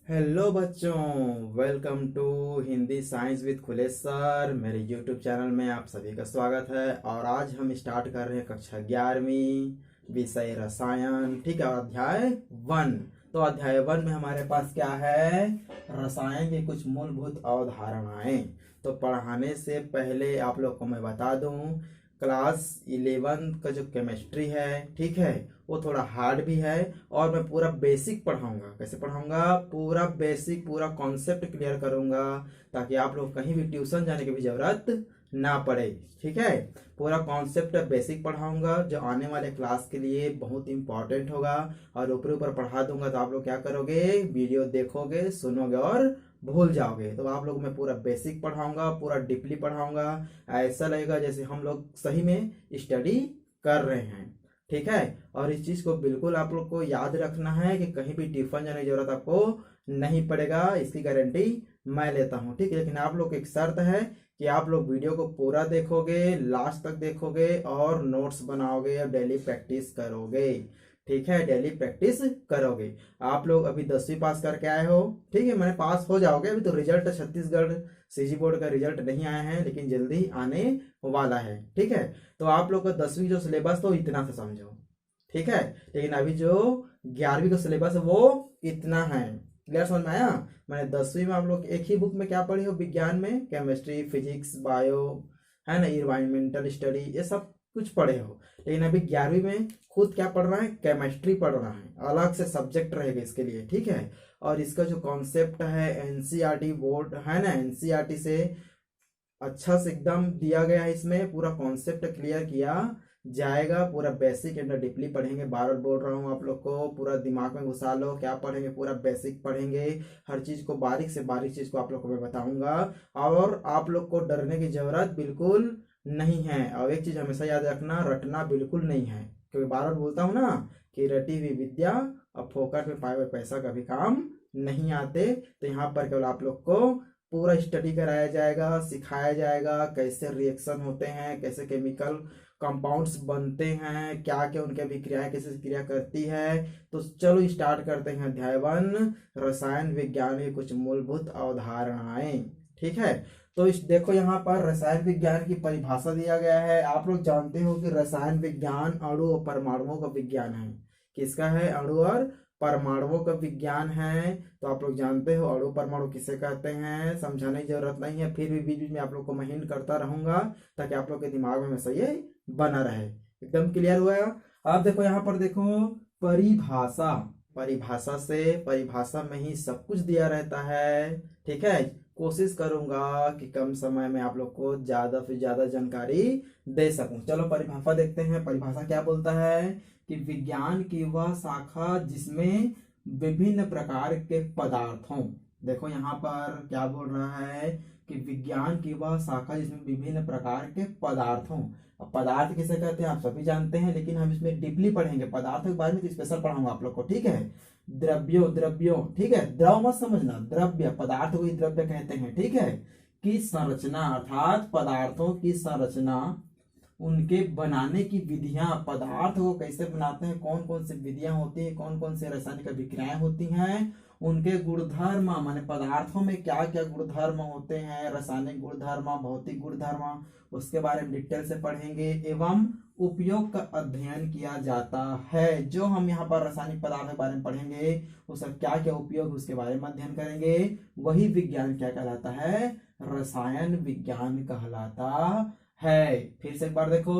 Hello बच्चों, welcome to Hindi science with Khulesh sir. मेरे YouTube channel में आप सभी का स्वागत है। और आज हम स्टार्ट कर रहे हैं कक्षा 11वीं, विषय रसायन। ठीक है, और अध्याय 1। तो अध्याय 1 में हमारे पास क्या है? रसायन की कुछ मूलभूत अवधारणाएं। तो पढ़ाने से पहले आप लोग को मैं बता दूं, क्लास 11 का जो केमिस्ट्री है, ठीक है, वो थोड़ा हार्ड भी है। और मैं पूरा बेसिक पढ़ाऊंगा। कैसे पढ़ाऊंगा? पूरा बेसिक, पूरा कॉन्सेप्ट क्लियर करूंगा, ताकि आप लोग कहीं भी ट्यूशन जाने की भी जरूरत ना पड़े। ठीक है, पूरा कॉन्सेप्ट बेसिक पढ़ाऊंगा, जो आने वाले क्लास के लिए बहुत इंपॉर्टेंट होगा। और ऊपर ऊपर पढ़ा दूंगा तो आप लोग क्या करोगे? वीडियो देखोगे, सुनोगे और भूल जाओगे। तो आप लोग मैं पूरा बेसिक पढ़ाऊंगा, पूरा डीपली पढ़ाऊंगा। ऐसा लगेगा जैसे हम लोग सही में स्टडी कर रहे हैं। ठीक है, और इस चीज को बिल्कुल आप लोग को याद रखना है कि कहीं भी टिफिन जाने की जरूरत आपको नहीं पड़ेगा। इसकी गारंटी मैं लेता हूँ। ठीक है, लेकिन आप लोग एक शर्त है कि आप लोग वीडियो को पूरा देखोगे, लास्ट तक देखोगे और नोट्स बनाओगे और डेली प्रैक्टिस करोगे। ठीक है, डेली प्रैक्टिस करोगे। आप लोग अभी 10वीं पास करके आए हो, ठीक है, मैंने पास हो जाओगे। अभी तो रिजल्ट छत्तीसगढ़ सीजी बोर्ड का रिजल्ट नहीं आया है, लेकिन जल्दी आने वाला है। ठीक है, तो आप लोग का 10वीं जो सिलेबस तो इतना से समझो। ठीक है, लेकिन अभी जो 11वीं का सिलेबस है वो इतना है। क्लियर समझ में आया? मैंने 10वीं में आप लोग एक ही बुक में क्या पढ़े हो? विज्ञान में केमिस्ट्री, फिजिक्स, बायो, है ना, इन्वायरमेंटल स्टडी, ये सब कुछ पढ़े हो। लेकिन अभी 11वीं में खुद क्या पढ़ रहा है? केमिस्ट्री पढ़ रहा है। अलग से सब्जेक्ट रहेगा इसके लिए। ठीक है, और इसका जो कॉन्सेप्ट है एनसीईआरटी बोर्ड है ना, एनसीईआरटी से अच्छा से एकदम दिया गया है। इसमें पूरा कॉन्सेप्ट क्लियर किया जाएगा। पूरा बेसिक एंड डीपली पढ़ेंगे। बार बार बोल रहा हूँ आप लोग को, पूरा दिमाग में घुसा लो। क्या पढ़ेंगे? पूरा बेसिक पढ़ेंगे। हर चीज को, बारीक से बारीक चीज को आप लोग को मैं बताऊंगा। और आप लोग को डरने की जरूरत बिल्कुल नहीं है। और एक चीज हमेशा याद रखना, रटना बिल्कुल नहीं है। क्योंकि बार बार बोलता हूँ ना कि रटी हुई विद्या और फोकट में पाए हुए पैसा कभी काम नहीं आते। तो यहाँ पर केवल आप लोग को पूरा स्टडी कराया जाएगा, सिखाया जाएगा कैसे रिएक्शन होते हैं, कैसे केमिकल कंपाउंड्स बनते हैं, क्या क्या उनकी अभिक्रियाएं कैसे क्रिया करती है। तो चलो स्टार्ट करते हैं अध्याय 1, रसायन विज्ञान की कुछ मूलभूत अवधारणाएं। ठीक है, तो इस देखो यहाँ पर रसायन विज्ञान की परिभाषा दिया गया है। आप लोग जानते हो कि रसायन विज्ञान अणु और परमाणुओं का विज्ञान है। किसका है? अणु और परमाणुओं का विज्ञान है। तो आप लोग जानते हो अणु परमाणु किसे कहते हैं, समझाने की जरूरत नहीं है। फिर भी बीच बीच में आप लोग को मैं हिंट करता रहूंगा, ताकि आप लोग के दिमाग में हमेशा ये बना रहे। एकदम क्लियर हुआ? आप देखो यहाँ पर देखो, परिभाषा। परिभाषा से, परिभाषा में ही सब कुछ दिया रहता है। ठीक है, कोशिश करूंगा कि कम समय में आप लोग को ज्यादा से ज्यादा जानकारी दे सकूं। चलो परिभाषा देखते हैं। परिभाषा क्या बोलता है कि विज्ञान की वह शाखा जिसमें विभिन्न प्रकार के पदार्थों, देखो यहाँ पर क्या बोल रहा है कि विज्ञान की वह शाखा जिसमें विभिन्न प्रकार के पदार्थों। अब पदार्थ किसे कहते हैं आप सभी जानते हैं, लेकिन हम इसमें डीपली पढ़ेंगे। पदार्थों के बारे में तो स्पेशल पढ़ाऊंगा आप लोग को। ठीक है, द्रव्यों, द्रव्यों, ठीक है, द्रव मत समझना, द्रव्य, पदार्थ को ही द्रव्य कहते हैं। ठीक है, की संरचना, अर्थात पदार्थों की संरचना, उनके बनाने की विधियां, पदार्थ को कैसे बनाते हैं, कौन कौन सी विधियां होती हैं, कौन कौन से रासायनिक अभिक्रियाएं होती हैं, उनके गुणधर्म, माने पदार्थों में क्या क्या गुणधर्म होते हैं, रासायनिक गुणधर्म, भौतिक गुणधर्म, उसके बारे में डिटेल से पढ़ेंगे। एवं उपयोग का अध्ययन किया जाता है। जो हम यहाँ पर रासायनिक पदार्थ के बारे में पढ़ेंगे, उसका क्या क्या उपयोग, उसके बारे में अध्ययन करेंगे। वही विज्ञान क्या कहलाता है? रसायन विज्ञान कहलाता है। फिर से एक बार देखो,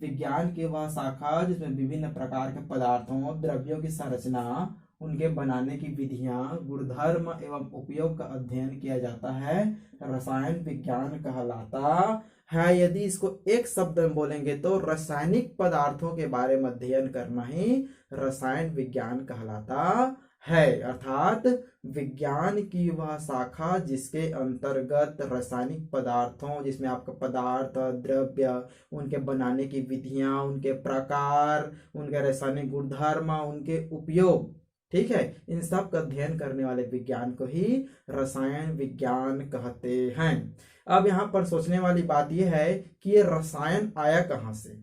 विज्ञान की वह शाखा जिसमें विभिन्न प्रकार के पदार्थों, द्रव्यों की संरचना, उनके बनाने की विधियां, गुणधर्म एवं उपयोग का अध्ययन किया जाता है, रसायन विज्ञान कहलाता है। यदि इसको एक शब्द में बोलेंगे तो रासायनिक पदार्थों के बारे में अध्ययन करना ही रसायन विज्ञान कहलाता है। अर्थात विज्ञान की वह शाखा जिसके अंतर्गत रासायनिक पदार्थों, जिसमें आपका पदार्थ, द्रव्य, उनके बनाने की विधियां, उनके प्रकार, उनके रासायनिक गुणधर्म, उनके उपयोग, ठीक है, इन सब का अध्ययन करने वाले विज्ञान को ही रसायन विज्ञान कहते हैं। अब यहाँ पर सोचने वाली बात यह है कि ये रसायन आया कहाँ से?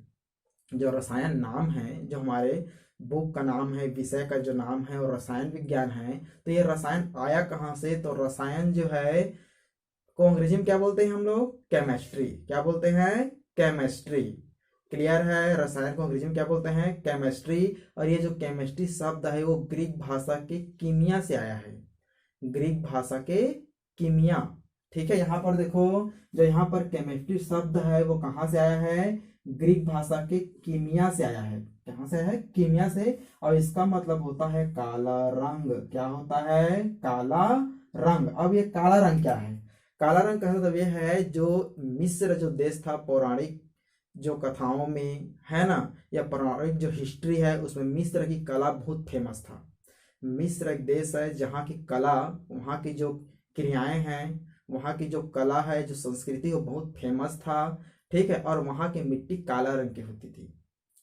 जो रसायन नाम है, जो हमारे बुक का नाम है, विषय का जो नाम है और रसायन विज्ञान है। तो ये रसायन आया कहाँ से? तो रसायन जो है को अंग्रेजी में क्या बोलते हैं हम लोग? केमिस्ट्री। क्या बोलते हैं? केमिस्ट्री। क्लियर है? रसायन को अंग्रेजी में क्या बोलते हैं? केमिस्ट्री। और ये जो केमिस्ट्री शब्द है वो ग्रीक भाषा के कीमिया से आया है, ग्रीक भाषा के कीमिया। ठीक है, यहाँ पर देखो, जो यहाँ पर केमिस्ट्री शब्द है वो कहाँ से आया है? ग्रीक भाषा के कीमिया से आया है। कहाँ से है? कीमिया से। और इसका मतलब होता है काला रंग। क्या होता है? काला रंग। अब ये काला रंग क्या है? काला रंग का मतलब ये है, जो मिस्र जो देश था, पौराणिक जो कथाओं में है ना, या पौराणिक जो हिस्ट्री है उसमें मिस्र की कला बहुत फेमस था। मिस्र एक देश है जहाँ की कला, वहाँ की जो क्रियाएं हैं, वहाँ की जो कला है, जो संस्कृति, वो बहुत फेमस था। ठीक है, और वहाँ की मिट्टी काला रंग की होती थी।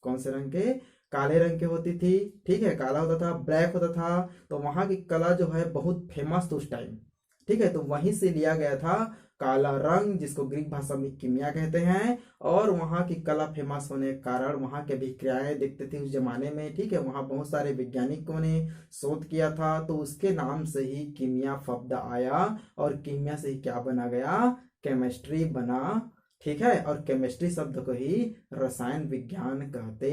कौन से रंग के? काले रंग की होती थी। ठीक है, काला होता था, ब्लैक होता था। तो वहाँ की कला जो है बहुत फेमस थी उस टाइम। ठीक है, तो वहीं से लिया गया था काला रंग, जिसको ग्रीक भाषा में कीमिया कहते हैं। और वहाँ की कला फेमस होने के कारण वहाँ के अभिक्रियाएं देखते थे उस जमाने में। ठीक है, वहाँ बहुत सारे वैज्ञानिकों ने शोध किया था, तो उसके नाम से ही कीमिया शब्द आया। और कीमिया से ही क्या बना गया? केमिस्ट्री बना। ठीक है, और केमिस्ट्री शब्द को ही रसायन विज्ञान कहते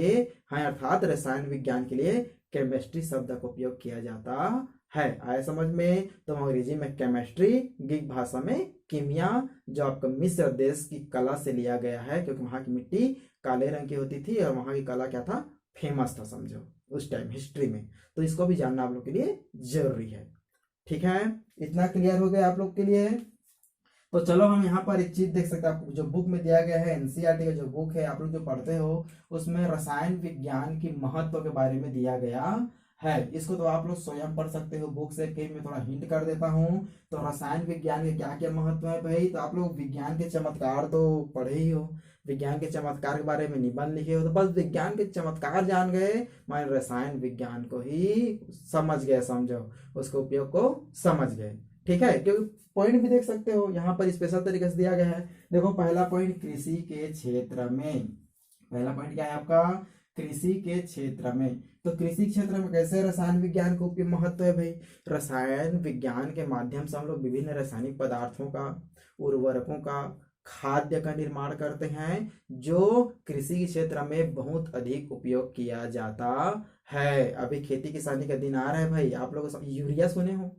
हैं, अर्थात रसायन विज्ञान के लिए केमिस्ट्री शब्द का उपयोग किया जाता है। आया समझ में? तो अंग्रेजी में केमिस्ट्री, ग्रीक भाषा में कीमिया, जो आपका मिस्र देश की कला से लिया गया है, क्योंकि वहां की मिट्टी काले रंग की होती थी और वहां की कला क्या था? फेमस था, समझो उस टाइम हिस्ट्री में। तो इसको भी जानना आप लोग के लिए जरूरी है। ठीक है, इतना क्लियर हो गया आप लोग के लिए? तो चलो हम यहाँ पर एक चीज देख सकते हैं, आपको जो बुक में दिया गया है, एनसीईआरटी का जो बुक है, आप लोग जो पढ़ते हो, उसमें रसायन विज्ञान की महत्व के बारे में दिया गया है। इसको तो आप लोग स्वयं पढ़ सकते हो बुक से, कि मैं थोड़ा हिंट कर देता हूँ। तो रसायन विज्ञान के क्या क्या महत्व है भाई? तो आप लोग विज्ञान के चमत्कार तो पढ़े ही हो, विज्ञान के चमत्कार के बारे में निबंध लिखे हो, तो बस विज्ञान के चमत्कार जान गए, मैं रसायन विज्ञान को ही समझ गए, समझो, उसके उपयोग को समझ गए। ठीक है, क्योंकि पॉइंट भी देख सकते हो यहाँ पर स्पेशल तरीके से दिया गया है। देखो, पहला पॉइंट कृषि के क्षेत्र में, पहला पॉइंट क्या है आपका? कृषि के क्षेत्र में। तो कृषि क्षेत्र में कैसे रसायन विज्ञान का उपयोग महत्व है भाई? रसायन विज्ञान के माध्यम से हम लोग विभिन्न रासायनिक पदार्थों का, उर्वरकों का, खाद्य का निर्माण करते हैं, जो कृषि के क्षेत्र में बहुत अधिक उपयोग किया जाता है। अभी खेती किसानी का दिन आ रहा है भाई, आप लोग यूरिया सुने हो,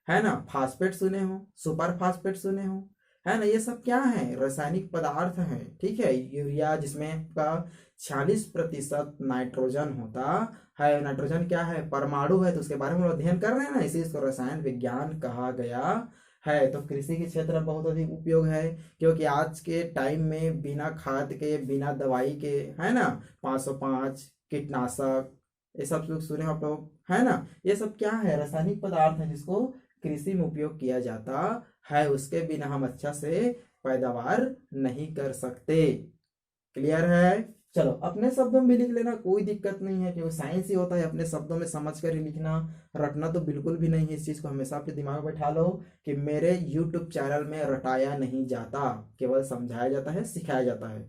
है ना, फास्फेट सुने हो, सुपर फास्फेट सुने हो, है ना, ये सब क्या है? रासायनिक पदार्थ हैं। ठीक है, यूरिया जिसमें का 46% नाइट्रोजन होता है। नाइट्रोजन क्या है? परमाणु है, तो उसके बारे में हम अध्ययन कर रहे हैं ना, इसी इसको रसायन विज्ञान कहा गया है। तो कृषि के क्षेत्र में बहुत अधिक उपयोग है, क्योंकि आज के टाइम में बिना खाद के, बिना दवाई के, है ना, 505 कीटनाशक, ये सब लोग सुने आप लोग, है ना, ये सब क्या है? रासायनिक पदार्थ है, जिसको कृषि में उपयोग किया जाता है। उसके बिना हम अच्छा से पैदावार नहीं कर सकते। क्लियर है? चलो, अपने शब्दों में भी लिख लेना, कोई दिक्कत नहीं है, क्योंकि साइंस ही होता है अपने शब्दों में समझ कर ही लिखना। रटना तो बिल्कुल भी नहीं है। इस चीज को हमेशा अपने दिमाग में बैठा लो कि मेरे यूट्यूब चैनल में रटाया नहीं जाता, केवल समझाया जाता है, सिखाया जाता है।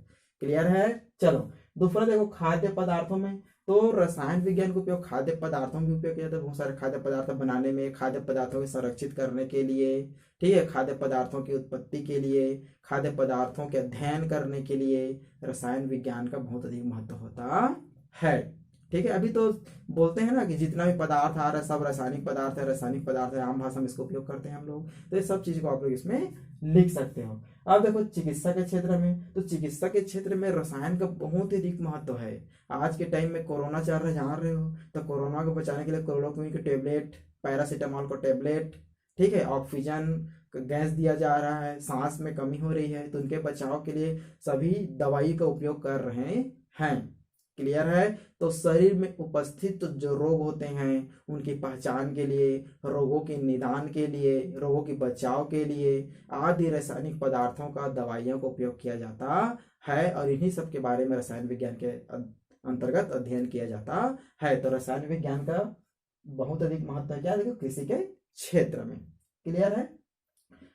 क्लियर है? चलो, दूसरा देखो, खाद्य पदार्थों में। तो रसायन विज्ञान का उपयोग खाद्य पदार्थों में भी उपयोग किया जाता है, बहुत सारे खाद्य पदार्थ बनाने में, खाद्य पदार्थों को संरक्षित करने के लिए। ठीक है, खाद्य पदार्थों की उत्पत्ति के लिए, खाद्य पदार्थों के अध्ययन करने के लिए रसायन विज्ञान का बहुत अधिक महत्व होता है। ठीक है, अभी तो बोलते हैं ना कि जितना भी पदार्थ आ रहा है सब रासायनिक पदार्थ है, रासायनिक पदार्थ है, आम भाषा में इसको उपयोग करते हैं हम लोग। तो ये सब चीज को आप लोग इसमें लिख सकते हो। अब देखो, चिकित्सा के क्षेत्र में। तो चिकित्सा के क्षेत्र में रसायन का बहुत ही अधिक महत्व है। आज के टाइम में कोरोना चल रहा है, जान रहे हो, तो कोरोना को बचाने के लिए क्लोरोक्विन के टेबलेट, पैरासीटामोल को टेबलेट, ठीक है, ऑक्सीजन गैस दिया जा रहा है, सांस में कमी हो रही है, तो उनके बचाव के लिए सभी दवाई का उपयोग कर रहे हैं। क्लियर है? तो शरीर में उपस्थित जो रोग होते हैं उनकी पहचान के लिए, रोगों के निदान के लिए, रोगों के बचाव के लिए आदि रासायनिक पदार्थों का, दवाइयों का उपयोग किया जाता है। और इन्हीं सब के बारे में रसायन विज्ञान के अंतर्गत अध्ययन किया जाता है। तो रसायन विज्ञान का बहुत अधिक महत्व क्या, देखो, कृषि के क्षेत्र में। क्लियर है?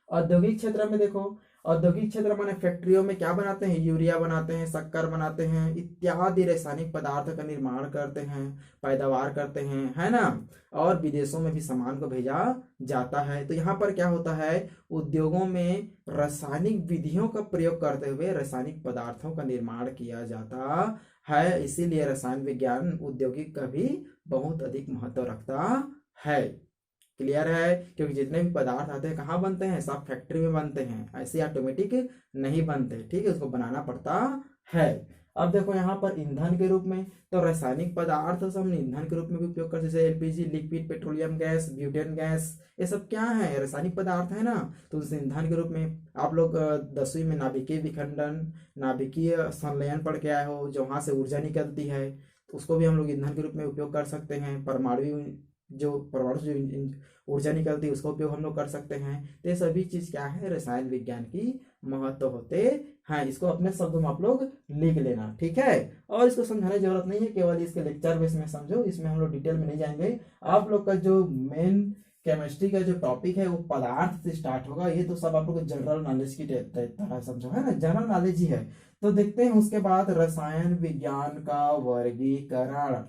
औद्योगिक क्षेत्र में देखो, औद्योगिक क्षेत्र माने फैक्ट्रियों में क्या बनाते हैं, यूरिया बनाते हैं, शक्कर बनाते हैं, इत्यादि रासायनिक पदार्थ का निर्माण करते हैं, पैदावार करते हैं, है ना। और विदेशों में भी सामान को भेजा जाता है। तो यहाँ पर क्या होता है, उद्योगों में रासायनिक विधियों का प्रयोग करते हुए रासायनिक पदार्थों का निर्माण किया जाता है। इसीलिए रसायन विज्ञान औद्योगिक का भी बहुत अधिक महत्व रखता है। क्लियर है, क्योंकि जितने भी पदार्थ आते हैं कहाँ बनते हैं, सब फैक्ट्री में बनते हैं, ऐसे ऑटोमेटिक नहीं बनते, ठीक है, उसको बनाना पड़ता है। अब देखो यहाँ पर ईंधन के रूप में, तो रासायनिक पदार्थ से हम ईंधन के रूप में भी उपयोग करते हैं, जैसे LPG, liquid petroleum gas, butane gas, ये सब क्या है, रासायनिक पदार्थ है ना। तो उस ईंधन के रूप में आप लोग 10वीं में नाभिकीय विखंडन, नाभिकीय संलयन पढ़ के आए हो, जो वहां से ऊर्जा निकलती है, तो उसको भी हम लोग ईंधन के रूप में उपयोग कर सकते हैं। परमाणु से जो ऊर्जा निकलती है उसका उपयोग हम लोग कर सकते हैं। तो ये सभी चीज क्या है, रसायन विज्ञान की महत्व होते हैं। इसको अपने शब्दों में आप लोग लिख लेना, ठीक है। और इसको समझाने की जरूरत नहीं है, केवल इसके लेक्चर बेस में समझो, इसमें हम लोग डिटेल में नहीं जाएंगे। आप लोग का जो मेन केमिस्ट्री का जो टॉपिक है वो पदार्थ से स्टार्ट होगा। ये तो सब आप लोग जनरल नॉलेज की तरह समझो, है ना, जनरल नॉलेज ही है। तो देखते हैं उसके बाद रसायन विज्ञान का वर्गीकरण।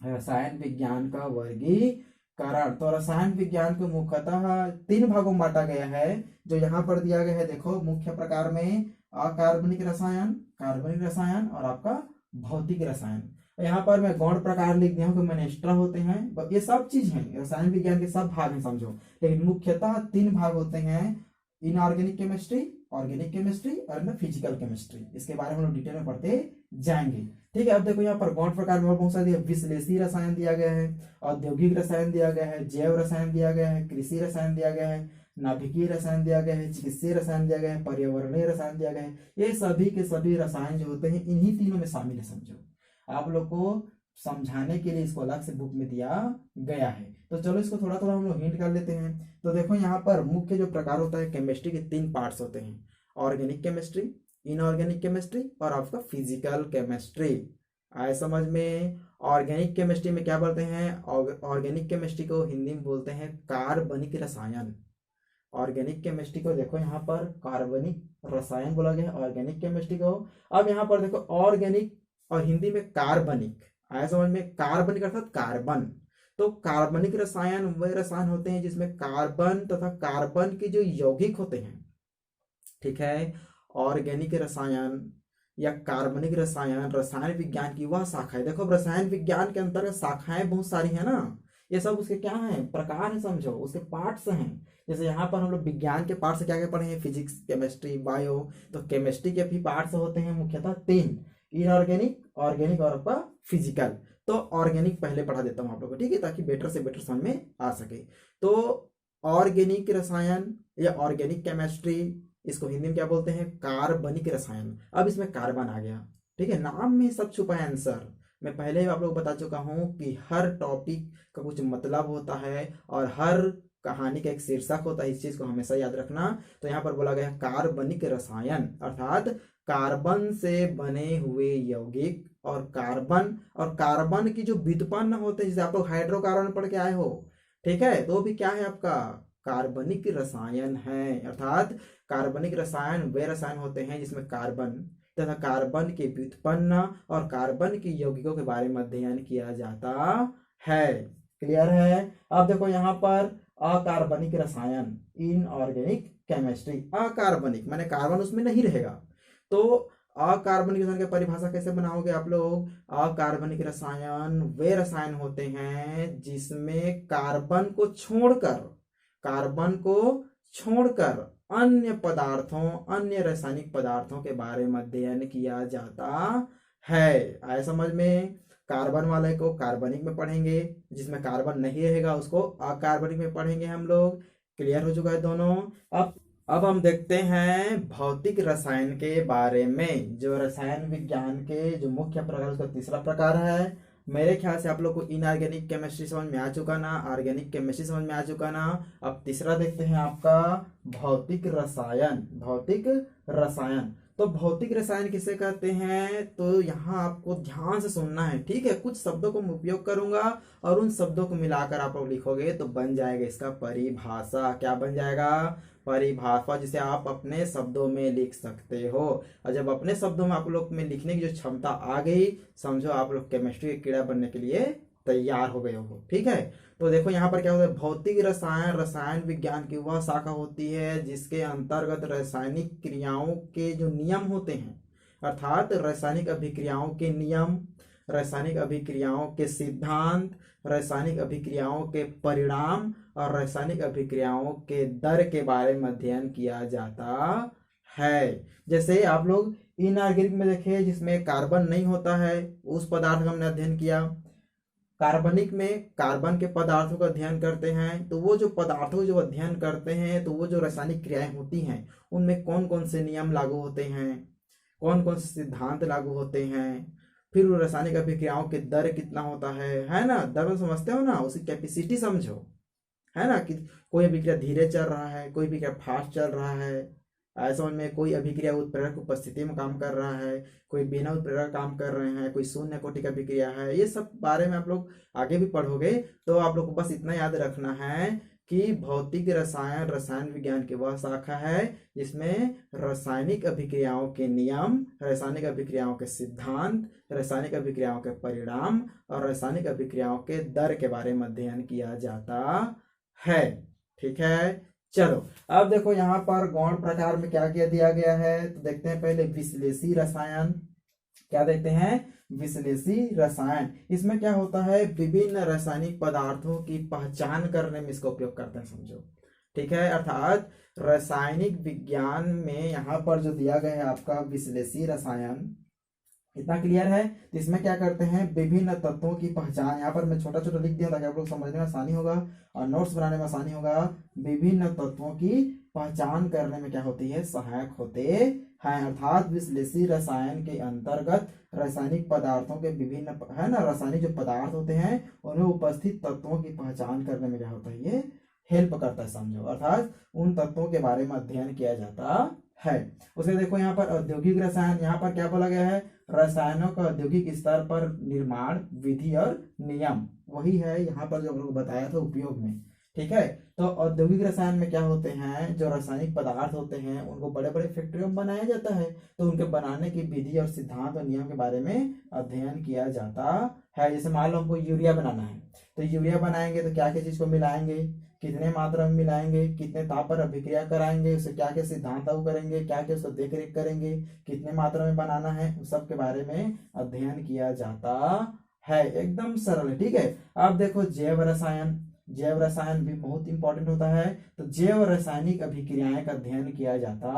रसायन विज्ञान का वर्गीकरण, तो रसायन विज्ञान को मुख्यतः 3 भागों में बांटा गया है, जो यहाँ पर दिया गया है। देखो, मुख्य प्रकार में अकार्बनिक रसायन, कार्बनिक रसायन और आपका भौतिक रसायन। यहाँ पर मैं गौण प्रकार लिख दिया हूँ कि मैनेस्ट्रा होते हैं, ये सब चीज है, रसायन विज्ञान के सब भाग हैं समझो। लेकिन मुख्यतः 3 भाग होते हैं, इनऑर्गेनिक केमिस्ट्री, ऑर्गेनिक केमिस्ट्री और फिजिकल केमिस्ट्री। इसके बारे में हम लोग डिटेल में पढ़ते जाएंगे, ठीक है। अब देखो यहाँ पर गौण प्रकार में बहुत सारे विश्लेषी रसायन दिया गया है, औद्योगिक रसायन दिया गया है, जैव रसायन दिया गया है, कृषि रसायन दिया गया है, नाभिकीय रसायन दिया गया है, चिकित्सीय रसायन दिया गया है, पर्यावरणीय रसायन दिया गया है। ये सभी के सभी रसायन जो होते हैं इन्हीं तीनों में शामिल है समझो। आप लोग को समझाने के लिए इसको अलग से बुक में दिया गया है। तो चलो इसको थोड़ा थोड़ा हम लोग हिंट कर लेते हैं। तो देखो यहाँ पर मुख्य जो प्रकार होता है केमिस्ट्री के 3 पार्ट्स होते हैं, ऑर्गेनिक केमिस्ट्री, इनऑर्गेनिक केमिस्ट्री और आपका फिजिकल केमिस्ट्री। आए समझ में। ऑर्गेनिक केमिस्ट्री में क्या बोलते हैं, ऑर्गेनिक केमिस्ट्री को हिंदी में बोलते हैं कार्बनिक रसायन। ऑर्गेनिक केमिस्ट्री को देखो यहाँ पर कार्बनिक रसायन बोला गया है ऑर्गेनिक केमिस्ट्री को। अब यहाँ पर देखो ऑर्गेनिक और हिंदी में कार्बनिक, आया समझ में। कार्बनिक अर्थात कार्बन। तो कार्बनिक रसायन वे रसायन होते हैं जिसमें कार्बन तथा कार्बन के जो यौगिक होते हैं, ठीक है। ऑर्गेनिक रसायन या कार्बनिक रसायन रसायन विज्ञान की वह शाखा है। देखो रसायन विज्ञान के अंतर्गत शाखाएं बहुत सारी है ना, ये सब उसके क्या है, प्रकार है समझो, उसके पार्ट्स हैं। जैसे यहाँ पर हम लोग विज्ञान के पार्ट्स क्या क्या पढ़े हैं, फिजिक्स, केमिस्ट्री, बायो। तो केमिस्ट्री के भी पार्ट्स होते हैं मुख्यतः 3, इनऑर्गेनिक, ऑर्गेनिक और आपका फिजिकल। तो ऑर्गेनिक पहले पढ़ा देता हूँ आप लोगों को, ठीक है, ताकि बेटर से बेटर समझ में आ सके। तो ऑर्गेनिक रसायन या ऑर्गेनिक केमिस्ट्री, इसको हिंदी में क्या बोलते हैं, कार्बनिक रसायन। अब इसमें कार्बन आ गया, ठीक है, नाम में सब छुपा है आंसर। मैं पहले ही आप लोग बता चुका हूं कि हर टॉपिक का कुछ मतलब होता है और हर कहानी का एक शीर्षक होता है, इस चीज को हमेशा याद रखना। तो यहाँ पर बोला गया कार्बनिक रसायन अर्थात कार्बन से बने हुए यौगिक और कार्बन की जो व्युत्पन्न होते हैं, जैसे आप लोग हाइड्रोकार्बन पढ़ के आए हो, ठीक है, तो भी क्या है आपका कार्बनिक रसायन है। अर्थात कार्बनिक रसायन वे रसायन होते हैं जिसमें कार्बन तथा कार्बन के व्युत्पन्न और कार्बन के यौगिकों के बारे में अध्ययन किया जाता है। क्लियर है। अब देखो यहाँ पर अकार्बनिक रसायन, इनऑर्गेनिक केमिस्ट्री। अकार्बनिक माने कार्बन उसमें नहीं रहेगा। तो अकार्बनिक रसायन की परिभाषा कैसे बनाओगे आप लोग, अकार्बनिक रसायन वे रसायन होते हैं जिसमें कार्बन को छोड़कर अन्य पदार्थों, अन्य रासायनिक पदार्थों के बारे में अध्ययन किया जाता है। आया समझ में। कार्बन वाले को कार्बनिक में पढ़ेंगे, जिसमें कार्बन नहीं रहेगा उसको अकार्बनिक में पढ़ेंगे हम लोग। क्लियर हो चुका है दोनों। अब हम देखते हैं भौतिक रसायन के बारे में। जो रसायन विज्ञान के जो मुख्य प्रकार, उसका तीसरा प्रकार है। मेरे ख्याल से आप लोग को इनऑर्गेनिक केमिस्ट्री समझ में आ चुका ना, ऑर्गेनिक केमिस्ट्री समझ में आ चुका ना। अब तीसरा देखते हैं आपका भौतिक रसायन। भौतिक रसायन, तो भौतिक रसायन किसे कहते हैं, तो यहाँ आपको ध्यान से सुनना है, ठीक है। कुछ शब्दों को मैं उपयोग करूंगा और उन शब्दों को मिलाकर आप लोग लिखोगे तो बन जाएगा इसका परिभाषा। क्या बन जाएगा, परिभाषा जिसे आप अपने शब्दों में लिख सकते हो। और जब अपने शब्दों में आप लोग में लिखने की जो क्षमता आ गई, समझो आप लोग केमिस्ट्री के कीड़ा बनने के लिए तैयार हो गए हो। ठीक है, तो देखो यहाँ पर क्या होता है, भौतिक रसायन रसायन विज्ञान की वह शाखा होती है जिसके अंतर्गत रासायनिक क्रियाओं के जो नियम होते हैं, अर्थात रासायनिक अभिक्रियाओं के नियम, रासायनिक अभिक्रियाओं के सिद्धांत, रासायनिक अभिक्रियाओं के परिणाम और रासायनिक अभिक्रियाओं के दर के बारे में अध्ययन किया जाता है। जैसे आप लोग इनऑर्गेनिक में देखे जिसमें कार्बन नहीं होता है, उस पदार्थ का हमने अध्ययन किया। कार्बनिक में कार्बन के पदार्थों का अध्ययन करते हैं, तो वो जो पदार्थों जो अध्ययन करते हैं, तो वो जो रासायनिक क्रियाएं होती हैं उनमें कौन कौन से नियम लागू होते हैं, कौन कौन से सिद्धांत लागू होते हैं, फिर वो रासायनिक अभिक्रियाओं के दर कितना होता है ना। दर तो समझते हो ना, उसकी कैपेसिटी समझो, है ना, कि कोई अभिक्रिया धीरे चल रहा है, कोई अभिक्रिया फास्ट चल रहा है, ऐसा उनमें कोई अभिक्रिया उत्प्रेरक उपस्थिति में काम कर रहा है, कोई बिना उत्प्रेरक काम कर रहे हैं, कोई शून्य कोटि का अभिक्रिया है। ये सब बारे में आप लोग आगे भी पढ़ोगे, तो आप लोग को बस इतना याद रखना है कि भौतिक रसायन रसायन विज्ञान की वह शाखा है जिसमें रासायनिक अभिक्रियाओं के नियम, रासायनिक अभिक्रियाओं के सिद्धांत, रासायनिक अभिक्रियाओं के परिणाम और रासायनिक अभिक्रियाओं के दर के बारे में अध्ययन किया जाता है। ठीक है, चलो अब देखो यहाँ पर गौण प्रकार में क्या क्या दिया गया है, तो देखते हैं पहले विश्लेषी रसायन। क्या देखते हैं, विश्लेषी रसायन। इसमें क्या होता है, विभिन्न रासायनिक पदार्थों की पहचान करने में इसका उपयोग करते हैं, समझो। ठीक है, अर्थात रासायनिक विज्ञान में यहाँ पर जो दिया गया है आपका विश्लेषी रसायन, इतना क्लियर है। तो इसमें क्या करते हैं, विभिन्न तत्वों की पहचान, यहाँ पर मैं छोटा छोटा लिख दिया ताकि आप लोग समझने में आसानी होगा और नोट्स बनाने में आसानी होगा। विभिन्न तत्वों की पहचान करने में क्या होती है, सहायक होते हैं। अर्थात विश्लेषी रसायन के अंतर्गत रासायनिक पदार्थों के विभिन्न, है ना, रासायनिक जो पदार्थ होते हैं उनमें उपस्थित तत्वों की पहचान करने में क्या होता है, ये हेल्प करता है, समझो। अर्थात उन तत्वों के बारे में अध्ययन किया जाता है। उसे देखो यहाँ पर औद्योगिक रसायन, यहाँ पर क्या बोला गया है, रसायनों का औद्योगिक स्तर पर निर्माण, विधि और नियम, वही है यहाँ पर जो हम लोग बताया था उपयोग में। ठीक है, तो औद्योगिक रसायन में क्या होते हैं, जो रासायनिक पदार्थ होते हैं उनको बड़े बड़े फैक्ट्रियों में बनाया जाता है, तो उनके बनाने की विधि और सिद्धांत और नियम के बारे में अध्ययन किया जाता है। जैसे मान लो हमको यूरिया बनाना है, तो यूरिया बनाएंगे तो क्या क्या चीज को मिलाएंगे, कितने मात्रा में मिलाएंगे, कितने ताप पर अभिक्रिया कराएंगे, उससे क्या क्या सिद्धांत लागू करेंगे, क्या क्या उसको देख रेख करेंगे, कितने मात्रा में बनाना है, उस सब के बारे में अध्ययन किया जाता है। एकदम सरल है। ठीक है, अब देखो जैव रसायन, जैव रसायन भी बहुत इंपॉर्टेंट होता है। तो जैव रासायनिक अभिक्रियाएं का अध्ययन किया जाता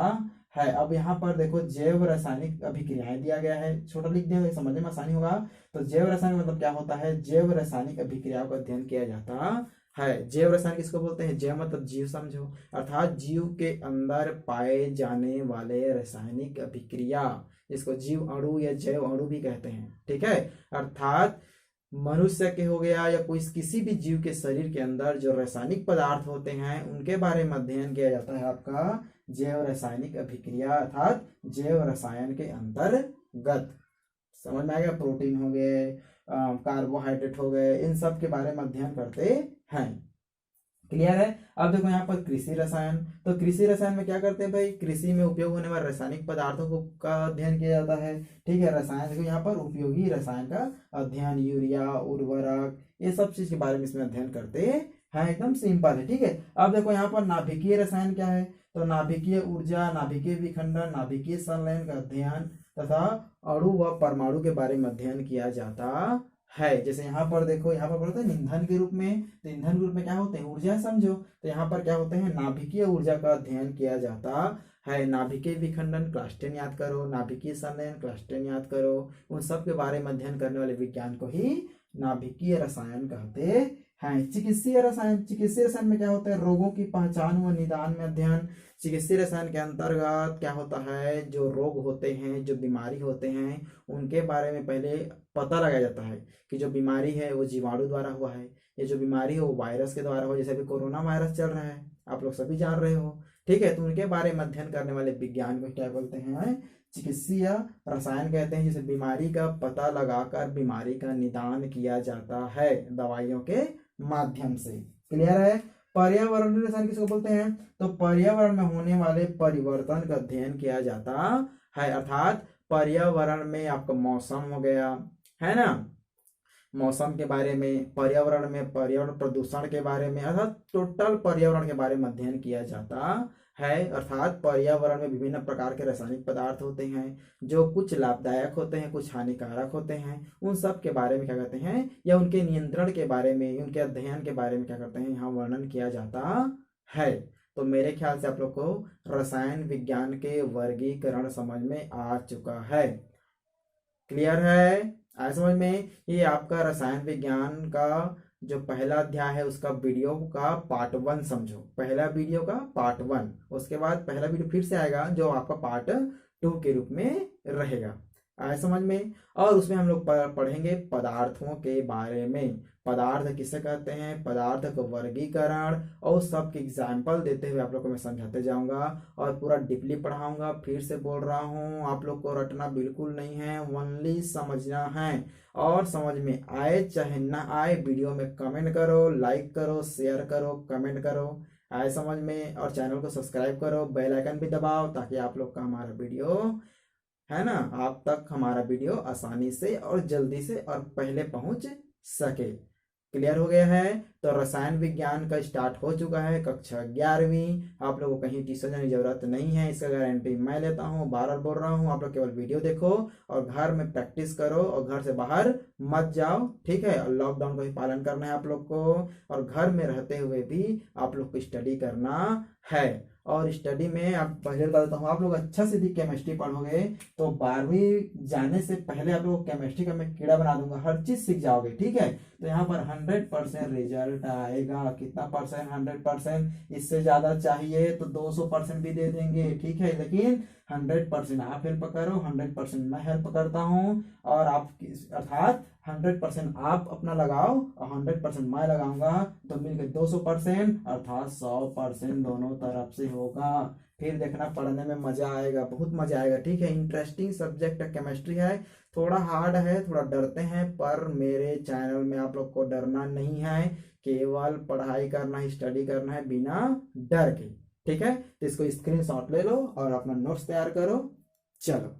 है। अब यहाँ पर देखो जैव रासायनिक अभिक्रियाएं दिया गया है, छोटा लिख दिया, समझने में आसानी होगा। तो जैव रसायन मतलब क्या होता है, जैव रासायनिक अभिक्रियाओं का अध्ययन किया जाता है। जैव रसायन किसको बोलते हैं, जैव मतलब जीव, समझो। अर्थात जीव के अंदर पाए जाने वाले रासायनिक अभिक्रिया, इसको जीव अणु या जैव अणु भी कहते हैं। ठीक है, अर्थात मनुष्य के हो गया या कोई किसी भी जीव के शरीर के अंदर जो रासायनिक पदार्थ होते हैं उनके बारे में अध्ययन किया जाता है आपका जैव रासायनिक अभिक्रिया, अर्थात जैव रसायन के अंतर्गत। समझ में आएगा, प्रोटीन हो गए, कार्बोहाइड्रेट हो गए, इन सब के बारे में अध्ययन करते हैं। क्लियर है। अब देखो यहाँ पर कृषि रसायन, तो कृषि रसायन में क्या करते हैं भाई, कृषि में उपयोग होने वाले रासायनिक पदार्थों को का अध्ययन किया जाता है। ठीक है, रसायन देखो यहाँ पर उपयोगी रसायन का अध्ययन, यूरिया, उर्वरक, ये सब चीज के बारे में इसमें अध्ययन करते हैं। एकदम सिंपल है। ठीक है, अब देखो यहाँ पर नाभिकीय रसायन क्या है, तो नाभिकीय ऊर्जा, नाभिकीय विखंडन, नाभिकीय संलयन का अध्ययन तथा अणु व परमाणु के बारे में अध्ययन किया जाता है। जैसे यहाँ पर देखो, यहाँ पर बोलते हैं ईंधन के रूप में, तो ईंधन के रूप में क्या होते हैं, ऊर्जा, समझो। तो यहाँ पर क्या होते हैं, नाभिकीय ऊर्जा का अध्ययन किया जाता है। नाभिकीय विखंडन क्लास 10 याद करो, नाभिकीय संलयन क्लास 10 याद करो, उन सब के बारे में अध्ययन करने वाले विज्ञान को ही नाभिकीय रसायन कहते हैं। चिकित्सीय रसायन, चिकित्सीय रसायन में क्या होता है, रोगों की पहचान व निदान में अध्ययन। चिकित्सीय रसायन के अंतर्गत क्या होता है, जो रोग होते हैं, जो बीमारी होते हैं, उनके बारे में पहले पता लगाया जाता है कि जो बीमारी है वो जीवाणु द्वारा हुआ है, ये जो बीमारी है वो वायरस के द्वारा हो, जैसे अभी कोरोना वायरस चल रहा है, आप लोग सभी जान रहे हो। ठीक है, तो उनके बारे में अध्ययन करने वाले विज्ञान को क्या बोलते हैं, चिकित्सीय रसायन कहते हैं। जिसे बीमारी का पता लगाकर बीमारी का निदान किया जाता है दवाइयों के माध्यम से। क्लियर है। पर्यावरण रसायन किसको बोलते हैं? तो पर्यावरण में होने वाले परिवर्तन का अध्ययन किया जाता है। अर्थात पर्यावरण में आपका मौसम हो गया, है ना, मौसम के बारे में, पर्यावरण में पर्यावरण प्रदूषण के बारे में, अर्थात टोटल पर्यावरण के बारे में अध्ययन किया जाता है। अर्थात पर्यावरण में विभिन्न प्रकार के रासायनिक पदार्थ होते हैं जो कुछ लाभदायक होते हैं, कुछ हानिकारक होते हैं। उन सब के बारे में क्या कहते हैं, या उनके नियंत्रण के बारे में, उनके अध्ययन के बारे में क्या करते हैं, यहाँ वर्णन किया जाता है। तो मेरे ख्याल से आप लोग को रसायन विज्ञान के वर्गीकरण समझ में आ चुका है। क्लियर है? आया समझ में? ये आपका रसायन विज्ञान का जो पहला अध्याय है उसका वीडियो का पार्ट 1 समझो, पहला वीडियो का पार्ट 1। उसके बाद पहला वीडियो फिर से आएगा जो आपका पार्ट 2 के रूप में रहेगा। आया समझ में? और उसमें हम लोग पढ़ेंगे पदार्थों के बारे में, पदार्थ किसे कहते हैं, पदार्थ का वर्गीकरण और सबके एग्जाम्पल देते हुए आप लोग को मैं समझाते जाऊंगा और पूरा डीपली पढ़ाऊंगा। फिर से बोल रहा हूँ, आप लोग को रटना बिल्कुल नहीं है, ओनली समझना है। और समझ में आए चाहे ना आए, वीडियो में कमेंट करो, लाइक करो, शेयर करो, कमेंट करो। आए समझ में? और चैनल को सब्सक्राइब करो, बेल आइकन भी दबाओ ताकि आप लोग का हमारा वीडियो, है ना, आप तक हमारा वीडियो आसानी से और जल्दी से और पहले पहुंच सके। क्लियर हो गया है? तो रसायन विज्ञान का स्टार्ट हो चुका है, कक्षा 11वीं। आप लोगों को कहीं ट्यूशन जाने की जरूरत नहीं है, इसका गारंटी मैं लेता हूँ, बार बार बोल रहा हूँ। आप लोग केवल वीडियो देखो और घर में प्रैक्टिस करो और घर से बाहर मत जाओ, ठीक है? और लॉकडाउन का भी पालन करना है आप लोग को, और घर में रहते हुए भी आप लोग को स्टडी करना है। और स्टडी में आप पहले बता देता हूँ, आप लोग अच्छा से भी केमिस्ट्री पढ़ोगे तो 12वीं जाने से पहले आप लोग केमिस्ट्री का मैं कीड़ा बना दूंगा, हर चीज सीख जाओगे, ठीक है? तो यहाँ पर 100% रिजल्ट आएगा। कितना परसेंट? 100%। इससे ज्यादा चाहिए तो 200% भी दे देंगे, ठीक है? लेकिन 100% आप हेल्प करो, 100% मैं हेल्प करता हूँ, और आप अर्थात 100% आप अपना लगाओ और 100% मैं लगाऊंगा, तो मिलकर 200%, अर्थात 100% दोनों तरफ से होगा। फिर देखना, पढ़ने में मजा आएगा, बहुत मजा आएगा, ठीक है? इंटरेस्टिंग सब्जेक्ट केमिस्ट्री है, थोड़ा हार्ड है, थोड़ा डरते हैं, पर मेरे चैनल में आप लोग को डरना नहीं है, केवल पढ़ाई करना है, स्टडी करना है बिना डर के, ठीक है? तो इसको स्क्रीनशॉट ले लो और अपना नोट्स तैयार करो। चलो।